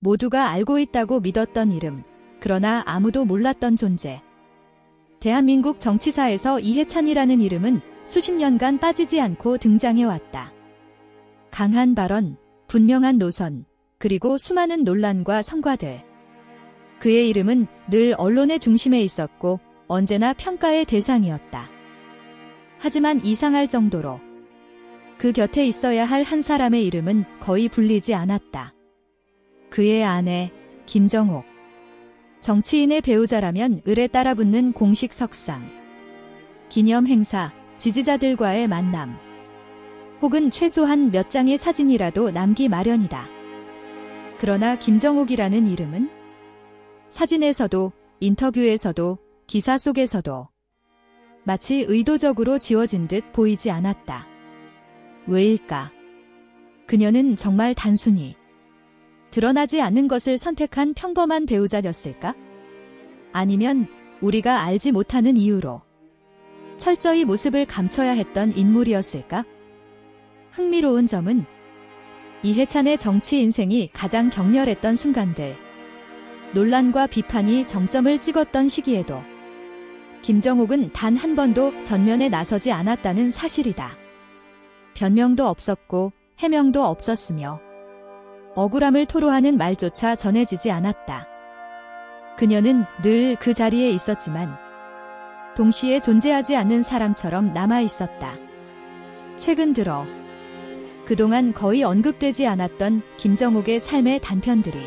모두가 알고 있다고 믿었던 이름, 그러나 아무도 몰랐던 존재. 대한민국 정치사에서 이해찬이라는 이름은 수십 년간 빠지지 않고 등장해왔다. 강한 발언, 분명한 노선, 그리고 수많은 논란과 성과들. 그의 이름은 늘 언론의 중심에 있었고 언제나 평가의 대상이었다. 하지만 이상할 정도로 그 곁에 있어야 할 한 사람의 이름은 거의 불리지 않았다. 그의 아내, 김정옥. 정치인의 배우자라면 을에 따라붙는 공식 석상. 기념 행사, 지지자들과의 만남. 혹은 최소한 몇 장의 사진이라도 남기 마련이다. 그러나 김정옥이라는 이름은 사진에서도, 인터뷰에서도, 기사 속에서도 마치 의도적으로 지워진 듯 보이지 않았다. 왜일까? 그녀는 정말 단순히 드러나지 않는 것을 선택한 평범한 배우자였을까? 아니면 우리가 알지 못하는 이유로 철저히 모습을 감춰야 했던 인물이었을까? 흥미로운 점은 이해찬의 정치 인생이 가장 격렬했던 순간들, 논란과 비판이 정점을 찍었던 시기에도 김정옥은 단 한 번도 전면에 나서지 않았다는 사실이다. 변명도 없었고 해명도 없었으며 억울함을 토로하는 말조차 전해지지 않았다. 그녀는 늘 그 자리에 있었지만 동시에 존재하지 않는 사람처럼 남아 있었다. 최근 들어 그동안 거의 언급되지 않았던 김정옥의 삶의 단편들이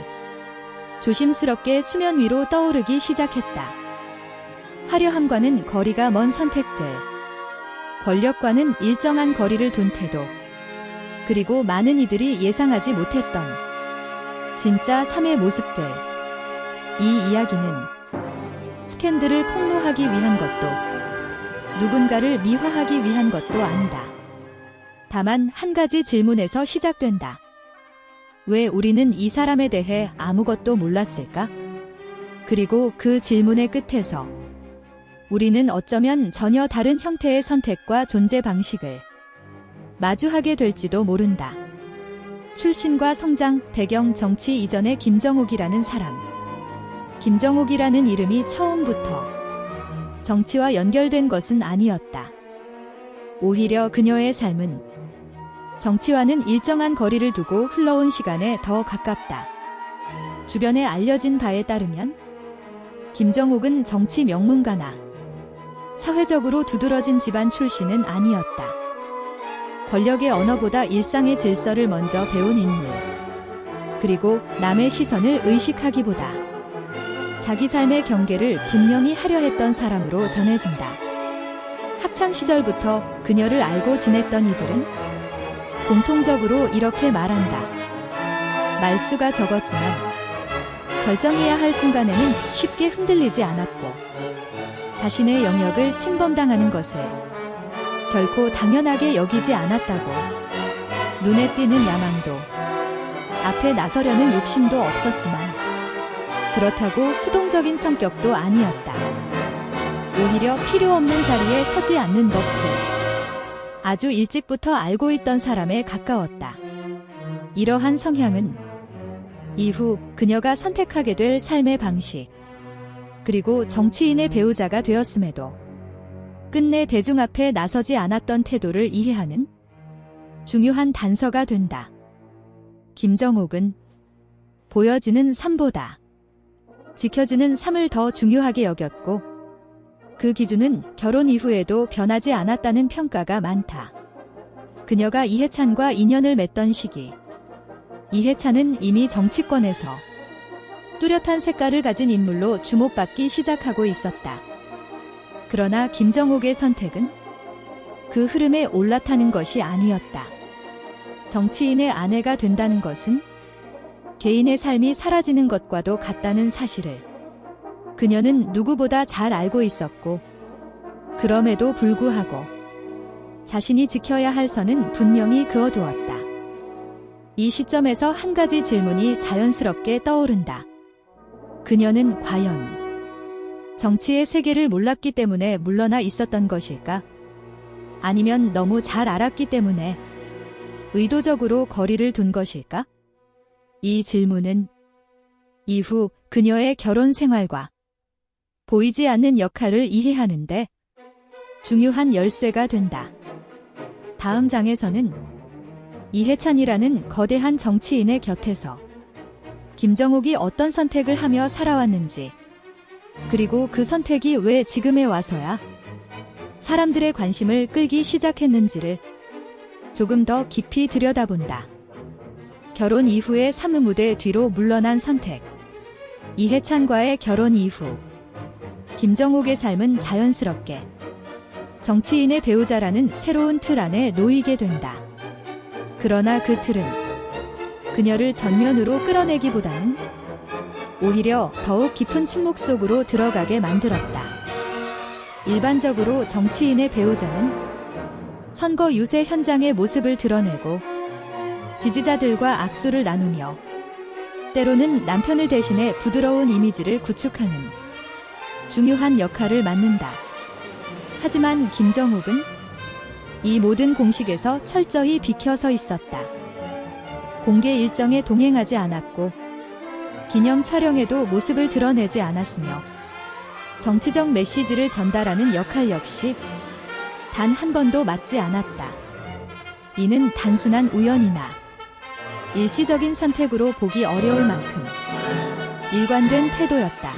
조심스럽게 수면 위로 떠오르기 시작했다. 화려함과는 거리가 먼 선택들, 권력과는 일정한 거리를 둔 태도, 그리고 많은 이들이 예상하지 못했던 진짜 삶의 모습들. 이 이야기는 스캔들을 폭로하기 위한 것도 누군가를 미화하기 위한 것도 아니다. 다만 한 가지 질문에서 시작된다. 왜 우리는 이 사람에 대해 아무것도 몰랐을까? 그리고 그 질문의 끝에서 우리는 어쩌면 전혀 다른 형태의 선택과 존재 방식을 마주하게 될지도 모른다. 출신과 성장, 배경, 정치 이전의 김정옥이라는 사람. 김정옥이라는 이름이 처음부터 정치와 연결된 것은 아니었다. 오히려 그녀의 삶은 정치와는 일정한 거리를 두고 흘러온 시간에 더 가깝다. 주변에 알려진 바에 따르면 김정옥은 정치 명문가나 사회적으로 두드러진 집안 출신은 아니었다. 권력의 언어보다 일상의 질서를 먼저 배운 인물. 그리고 남의 시선을 의식하기보다 자기 삶의 경계를 분명히 하려 했던 사람으로 전해진다. 학창시절부터 그녀를 알고 지냈던 이들은 공통적으로 이렇게 말한다. 말수가 적었지만 결정해야 할 순간에는 쉽게 흔들리지 않았고 자신의 영역을 침범당하는 것을 결코 당연하게 여기지 않았다고. 눈에 띄는 야망도, 앞에 나서려는 욕심도 없었지만 그렇다고 수동적인 성격도 아니었다. 오히려 필요 없는 자리에 서지 않는 법칙. 아주 일찍부터 알고 있던 사람에 가까웠다. 이러한 성향은 이후 그녀가 선택하게 될 삶의 방식, 그리고 정치인의 배우자가 되었음에도 끝내 대중 앞에 나서지 않았던 태도를 이해하는 중요한 단서가 된다. 김정옥은 보여지는 삶보다 지켜지는 삶을 더 중요하게 여겼고 그 기준은 결혼 이후에도 변하지 않았다는 평가가 많다. 그녀가 이해찬과 인연을 맺던 시기, 이해찬은 이미 정치권에서 뚜렷한 색깔을 가진 인물로 주목받기 시작하고 있었다. 그러나 김정옥의 선택은 그 흐름에 올라타는 것이 아니었다. 정치인의 아내가 된다는 것은 개인의 삶이 사라지는 것과도 같다는 사실을 그녀는 누구보다 잘 알고 있었고, 그럼에도 불구하고 자신이 지켜야 할 선은 분명히 그어두었다. 이 시점에서 한 가지 질문이 자연스럽게 떠오른다. 그녀는 과연 정치의 세계를 몰랐기 때문에 물러나 있었던 것일까? 아니면 너무 잘 알았기 때문에 의도적으로 거리를 둔 것일까? 이 질문은 이후 그녀의 결혼 생활과 보이지 않는 역할을 이해하는데 중요한 열쇠가 된다. 다음 장에서는 이해찬이라는 거대한 정치인의 곁에서 김정옥이 어떤 선택을 하며 살아왔는지, 그리고 그 선택이 왜 지금에 와서야 사람들의 관심을 끌기 시작했는지를 조금 더 깊이 들여다본다. 결혼 이후의 사무무대 뒤로 물러난 선택. 이해찬과의 결혼 이후 김정옥의 삶은 자연스럽게 정치인의 배우자라는 새로운 틀 안에 놓이게 된다. 그러나 그 틀은 그녀를 전면으로 끌어내기보다는 오히려 더욱 깊은 침묵 속으로 들어가게 만들었다. 일반적으로 정치인의 배우자는 선거 유세 현장의 모습을 드러내고 지지자들과 악수를 나누며 때로는 남편을 대신해 부드러운 이미지를 구축하는 중요한 역할을 맡는다. 하지만 김정옥은 이 모든 공식에서 철저히 비켜서 있었다. 공개 일정에 동행하지 않았고 기념 촬영에도 모습을 드러내지 않았으며 정치적 메시지를 전달하는 역할 역시 단 한 번도 맡지 않았다. 이는 단순한 우연이나 일시적인 선택으로 보기 어려울 만큼 일관된 태도였다.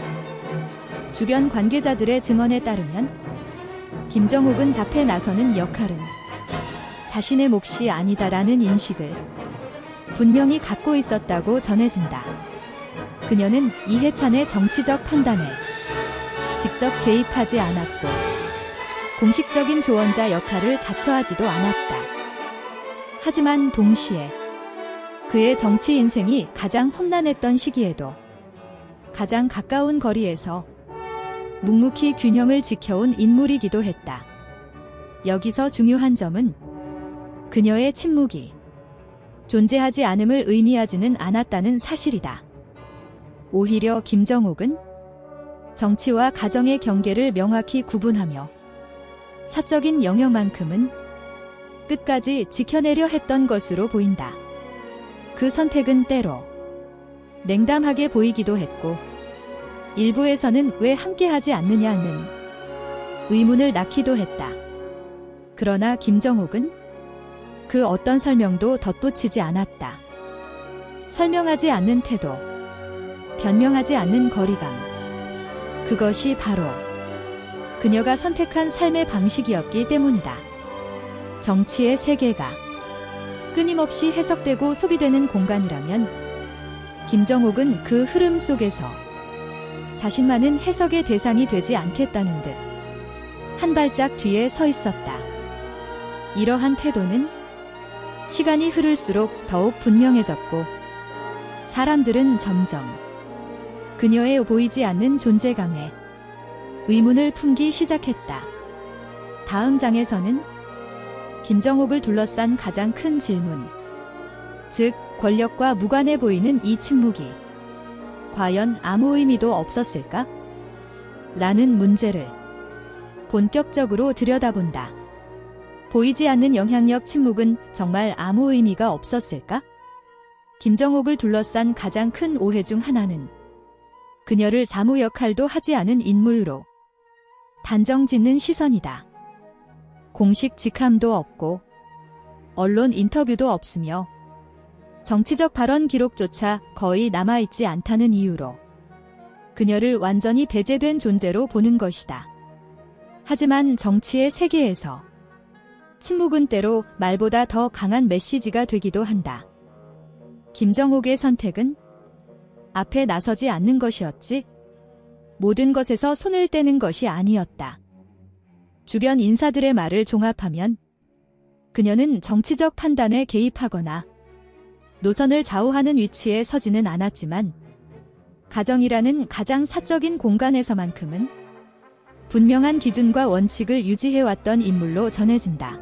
주변 관계자들의 증언에 따르면 김정옥은 잡해 나서는 역할은 자신의 몫이 아니다라는 인식을 분명히 갖고 있었다고 전해진다. 그녀는 이해찬의 정치적 판단에 직접 개입하지 않았고 공식적인 조언자 역할을 자처하지도 않았다. 하지만 동시에 그의 정치 인생이 가장 험난했던 시기에도 가장 가까운 거리에서 묵묵히 균형을 지켜온 인물이기도 했다. 여기서 중요한 점은 그녀의 침묵이 존재하지 않음을 의미하지는 않았다는 사실이다. 오히려 김정옥은 정치와 가정의 경계를 명확히 구분하며 사적인 영역만큼은 끝까지 지켜내려 했던 것으로 보인다. 그 선택은 때로 냉담하게 보이기도 했고 일부에서는 왜 함께하지 않느냐는 의문을 낳기도 했다. 그러나 김정옥은 그 어떤 설명도 덧붙이지 않았다. 설명하지 않는 태도, 변명하지 않는 거리감. 그것이 바로 그녀가 선택한 삶의 방식이었기 때문이다. 정치의 세계가 끊임없이 해석되고 소비되는 공간이라면 김정옥은 그 흐름 속에서 자신만은 해석의 대상이 되지 않겠다는 듯 한 발짝 뒤에 서 있었다. 이러한 태도는 시간이 흐를수록 더욱 분명해졌고 사람들은 점점 그녀의 보이지 않는 존재감에 의문을 품기 시작했다. 다음 장에서는 김정옥을 둘러싼 가장 큰 질문, 즉 권력과 무관해 보이는 이 침묵이 과연 아무 의미도 없었을까? 라는 문제를 본격적으로 들여다본다. 보이지 않는 영향력 침묵은 정말 아무 의미가 없었을까? 김정옥을 둘러싼 가장 큰 오해 중 하나는 그녀를 자무 역할도 하지 않은 인물로 단정짓는 시선이다. 공식 직함도 없고 언론 인터뷰도 없으며 정치적 발언 기록조차 거의 남아있지 않다는 이유로 그녀를 완전히 배제된 존재로 보는 것이다. 하지만 정치의 세계에서 침묵은 때로 말보다 더 강한 메시지가 되기도 한다. 김정옥의 선택은 앞에 나서지 않는 것이었지 모든 것에서 손을 떼는 것이 아니었다. 주변 인사들의 말을 종합하면 그녀는 정치적 판단에 개입하거나 노선을 좌우하는 위치에 서지는 않았지만 가정이라는 가장 사적인 공간에서만큼은 분명한 기준과 원칙을 유지해왔던 인물로 전해진다.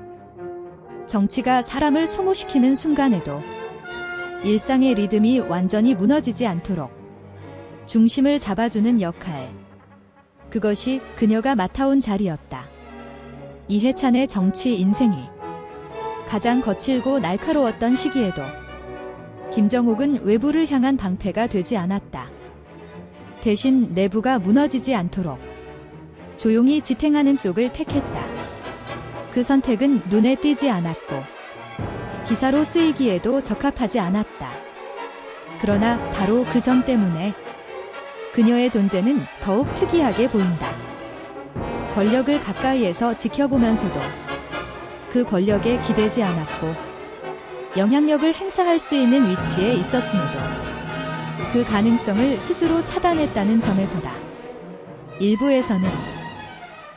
정치가 사람을 소모시키는 순간에도 일상의 리듬이 완전히 무너지지 않도록 중심을 잡아주는 역할. 그것이 그녀가 맡아온 자리였다. 이해찬의 정치 인생이 가장 거칠고 날카로웠던 시기에도 김정옥은 외부를 향한 방패가 되지 않았다. 대신 내부가 무너지지 않도록 조용히 지탱하는 쪽을 택했다. 그 선택은 눈에 띄지 않았고 기사로 쓰이기에도 적합하지 않았다. 그러나 바로 그 점 때문에 그녀의 존재는 더욱 특이하게 보인다. 권력을 가까이에서 지켜보면서도 그 권력에 기대지 않았고 영향력을 행사할 수 있는 위치에 있었음에도 그 가능성을 스스로 차단했다는 점에서다. 일부에서는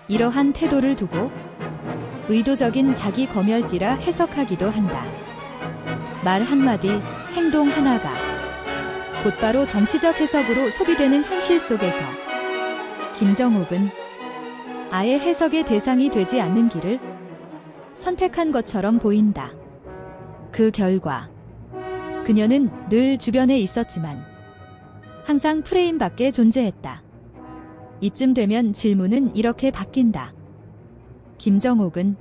이러한 태도를 두고 의도적인 자기 검열기라 해석하기도 한다. 말 한마디, 행동 하나가 곧바로 정치적 해석으로 소비되는 현실 속에서 김정옥은 아예 해석의 대상이 되지 않는 길을 선택한 것처럼 보인다. 그 결과 그녀는 늘 주변에 있었지만 항상 프레임 밖에 존재했다. 이쯤 되면 질문은 이렇게 바뀐다. 김정옥은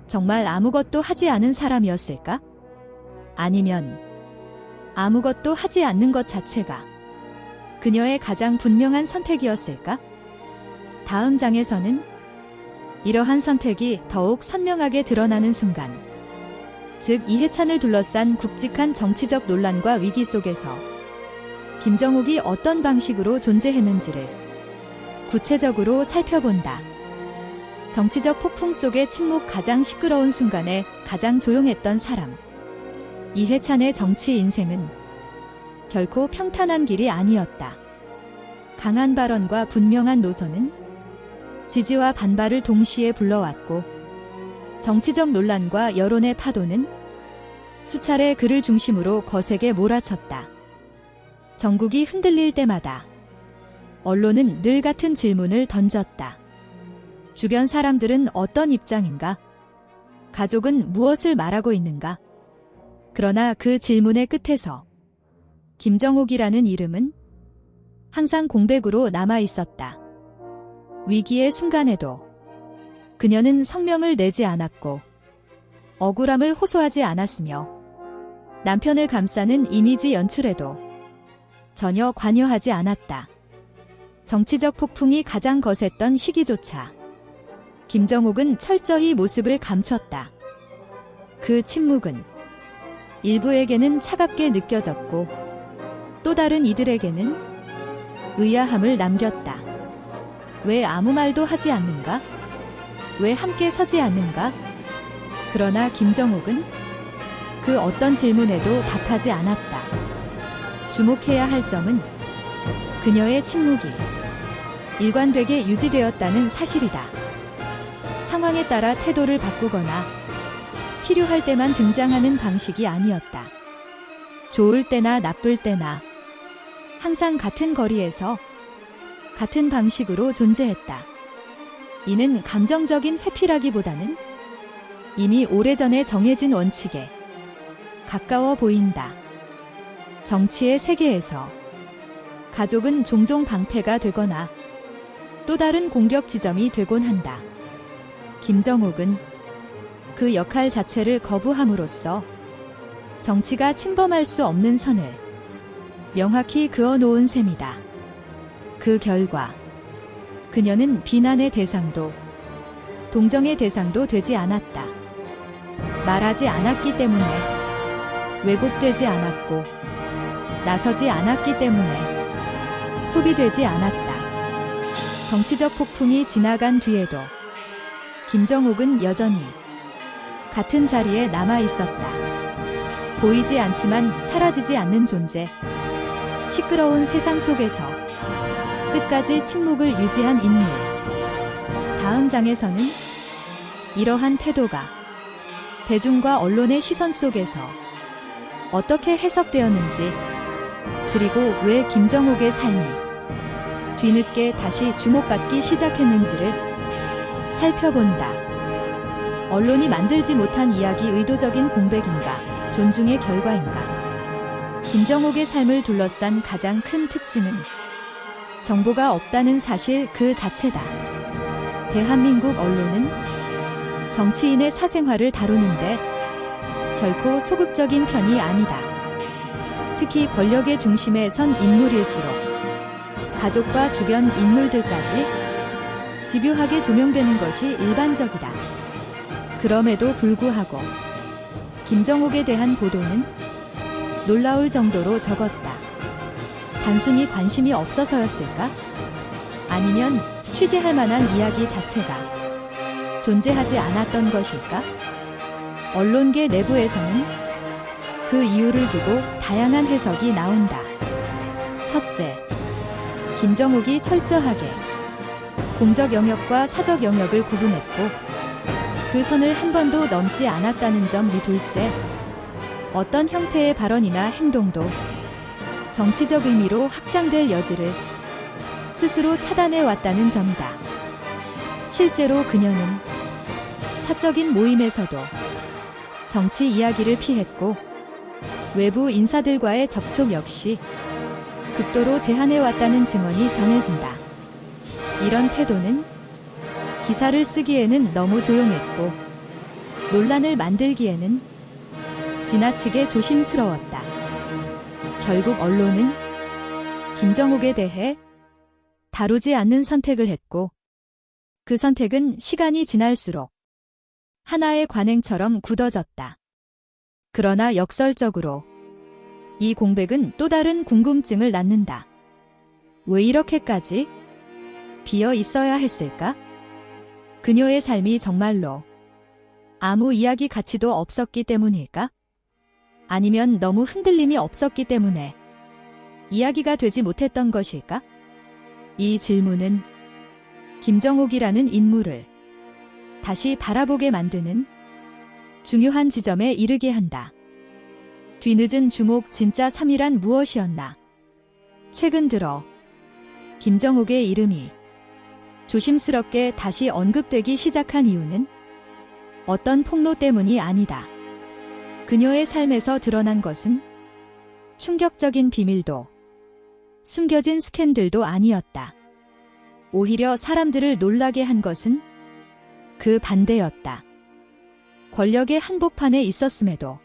정말 아무것도 하지 않은 사람이었을까? 아니면 아무것도 하지 않는 것 자체가 그녀의 가장 분명한 선택이었을까? 다음 장에서는 이러한 선택이 더욱 선명하게 드러나는 순간, 즉 이해찬을 둘러싼 굵직한 정치적 논란과 위기 속에서 김정옥이 어떤 방식으로 존재했는지를 구체적으로 살펴본다. 정치적 폭풍 속의 침묵 가장 시끄러운 순간에 가장 조용했던 사람. 이해찬의 정치 인생은 결코 평탄한 길이 아니었다. 강한 발언과 분명한 노선은 지지와 반발을 동시에 불러왔고 정치적 논란과 여론의 파도는 수차례 그를 중심으로 거세게 몰아쳤다. 전국이 흔들릴 때마다 언론은 늘 같은 질문을 던졌다. 주변 사람들은 어떤 입장인가? 가족은 무엇을 말하고 있는가? 그러나 그 질문의 끝에서 김정옥이라는 이름은 항상 공백으로 남아 있었다. 위기의 순간에도 그녀는 성명을 내지 않았고 억울함을 호소하지 않았으며 남편을 감싸는 이미지 연출에도 전혀 관여하지 않았다. 정치적 폭풍이 가장 거셌던 시기조차 김정옥은 철저히 모습을 감췄다. 그 침묵은 일부에게는 차갑게 느껴졌고 또 다른 이들에게는 의아함을 남겼다. 왜 아무 말도 하지 않는가? 왜 함께 서지 않는가? 그러나 김정옥은 그 어떤 질문에도 답하지 않았다. 주목해야 할 점은 그녀의 침묵이 일관되게 유지되었다는 사실이다. 상황에 따라 태도를 바꾸거나 필요할 때만 등장하는 방식이 아니었다. 좋을 때나 나쁠 때나 항상 같은 거리에서 같은 방식으로 존재했다. 이는 감정적인 회피라기보다는 이미 오래전에 정해진 원칙에 가까워 보인다. 정치의 세계에서 가족은 종종 방패가 되거나 또 다른 공격 지점이 되곤 한다. 김정옥은 그 역할 자체를 거부함으로써 정치가 침범할 수 없는 선을 명확히 그어놓은 셈이다. 그 결과 그녀는 비난의 대상도 동정의 대상도 되지 않았다. 말하지 않았기 때문에, 왜곡되지 않았고 나서지 않았기 때문에 소비되지 않았다. 정치적 폭풍이 지나간 뒤에도 김정옥은 여전히 같은 자리에 남아 있었다. 보이지 않지만 사라지지 않는 존재. 시끄러운 세상 속에서 끝까지 침묵을 유지한 인물. 다음 장에서는 이러한 태도가 대중과 언론의 시선 속에서 어떻게 해석되었는지, 그리고 왜 김정옥의 삶이 뒤늦게 다시 주목받기 시작했는지를 살펴본다. 언론이 만들지 못한 이야기, 의도적인 공백인가, 존중의 결과인가? 김정옥의 삶을 둘러싼 가장 큰 특징은 정보가 없다는 사실 그 자체다. 대한민국 언론은 정치인의 사생활을 다루는데 결코 소극적인 편이 아니다. 특히 권력의 중심에 선 인물일수록 가족과 주변 인물들까지 집요하게 조명되는 것이 일반적이다. 그럼에도 불구하고 김정옥에 대한 보도는 놀라울 정도로 적었다. 단순히 관심이 없어서였을까? 아니면 취재할 만한 이야기 자체가 존재하지 않았던 것일까? 언론계 내부에서는 그 이유를 두고 다양한 해석이 나온다. 첫째, 김정옥이 철저하게 공적 영역과 사적 영역을 구분했고 그 선을 한 번도 넘지 않았다는 점이 둘째, 어떤 형태의 발언이나 행동도 정치적 의미로 확장될 여지를 스스로 차단해 왔다는 점이다. 실제로 그녀는 사적인 모임에서도 정치 이야기를 피했고 외부 인사들과의 접촉 역시 극도로 제한해 왔다는 증언이 전해진다. 이런 태도는 기사를 쓰기에는 너무 조용했고 논란을 만들기에는 지나치게 조심스러웠다. 결국 언론은 김정옥에 대해 다루지 않는 선택을 했고 그 선택은 시간이 지날수록 하나의 관행처럼 굳어졌다. 그러나 역설적으로 이 공백은 또 다른 궁금증을 낳는다. 왜 이렇게까지 비어 있어야 했을까? 그녀의 삶이 정말로 아무 이야기 가치도 없었기 때문일까? 아니면 너무 흔들림이 없었기 때문에 이야기가 되지 못했던 것일까? 이 질문은 김정옥이라는 인물을 다시 바라보게 만드는 중요한 지점에 이르게 한다. 뒤늦은 주목 진짜 3위란 무엇이었나? 최근 들어 김정옥의 이름이 조심스럽게 다시 언급되기 시작한 이유는 어떤 폭로 때문이 아니다. 그녀의 삶에서 드러난 것은 충격적인 비밀도 숨겨진 스캔들도 아니었다. 오히려 사람들을 놀라게 한 것은 그 반대였다. 권력의 한복판에 있었음에도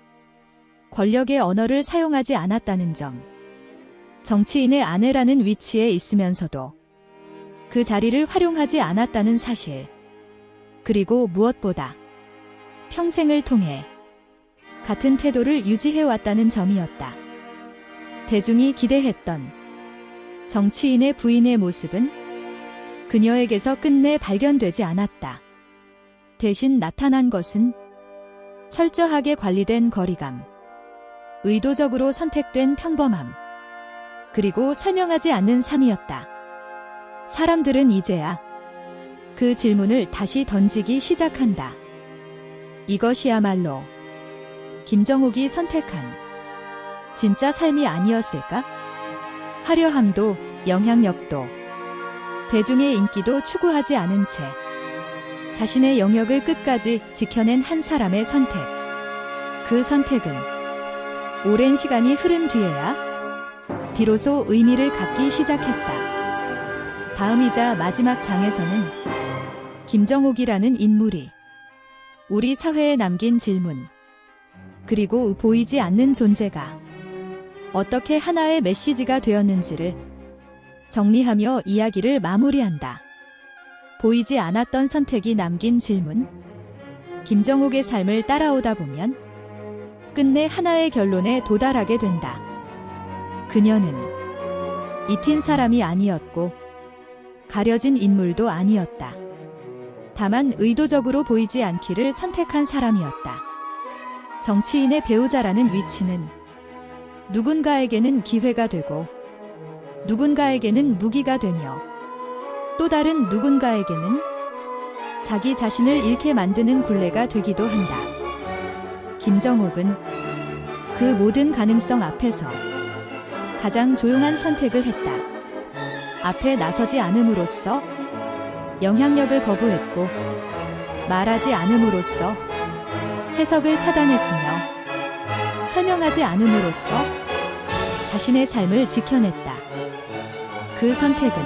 권력의 언어를 사용하지 않았다는 점. 정치인의 아내라는 위치에 있으면서도 그 자리를 활용하지 않았다는 사실. 그리고 무엇보다 평생을 통해 같은 태도를 유지해왔다는 점이었다. 대중이 기대했던 정치인의 부인의 모습은 그녀에게서 끝내 발견되지 않았다. 대신 나타난 것은 철저하게 관리된 거리감, 의도적으로 선택된 평범함, 그리고 설명하지 않는 삶이었다. 사람들은 이제야 그 질문을 다시 던지기 시작한다. 이것이야말로 김정옥이 선택한 진짜 삶이 아니었을까? 화려함도 영향력도 대중의 인기도 추구하지 않은 채 자신의 영역을 끝까지 지켜낸 한 사람의 선택. 그 선택은 오랜 시간이 흐른 뒤에야 비로소 의미를 갖기 시작했다. 다음이자 마지막 장에서는 김정옥이라는 인물이 우리 사회에 남긴 질문, 그리고 보이지 않는 존재가 어떻게 하나의 메시지가 되었는지를 정리하며 이야기를 마무리한다. 보이지 않았던 선택이 남긴 질문. 김정옥의 삶을 따라오다 보면 끝내 하나의 결론에 도달하게 된다. 그녀는 잊힌 사람이 아니었고 가려진 인물도 아니었다. 다만 의도적으로 보이지 않기를 선택한 사람이었다. 정치인의 배우자라는 위치는 누군가에게는 기회가 되고 누군가에게는 무기가 되며 또 다른 누군가에게는 자기 자신을 잃게 만드는 굴레가 되기도 한다. 김정옥은 그 모든 가능성 앞에서 가장 조용한 선택을 했다. 앞에 나서지 않음으로써 영향력을 거부했고 말하지 않음으로써 해석을 차단했으며 설명하지 않음으로써 자신의 삶을 지켜냈다. 그 선택은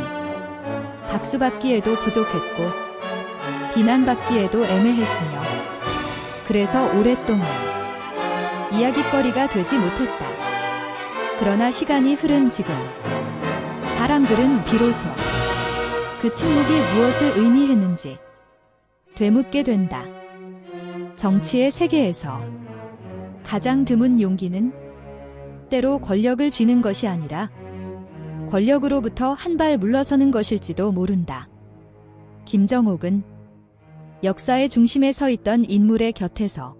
박수받기에도 부족했고 비난받기에도 애매했으며 그래서 오랫동안 이야깃거리가 되지 못했다. 그러나 시간이 흐른 지금 사람들은 비로소 그 침묵이 무엇을 의미했는지 되묻게 된다. 정치의 세계에서 가장 드문 용기는 때로 권력을 쥐는 것이 아니라 권력으로부터 한 발 물러서는 것일지도 모른다. 김정옥은 역사의 중심에 서 있던 인물의 곁에서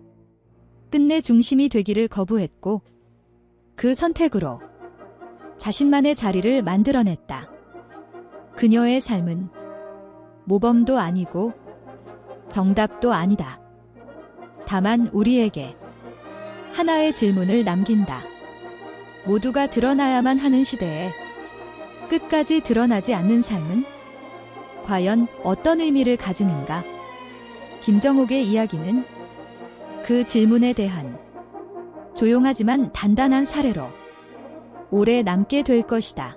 끝내 중심이 되기를 거부했고 그 선택으로 자신만의 자리를 만들어냈다. 그녀의 삶은 모범도 아니고 정답도 아니다. 다만 우리에게 하나의 질문을 남긴다. 모두가 드러나야만 하는 시대에 끝까지 드러나지 않는 삶은 과연 어떤 의미를 가지는가? 김정옥의 이야기는 그 질문에 대한 조용하지만 단단한 사례로 오래 남게 될 것이다.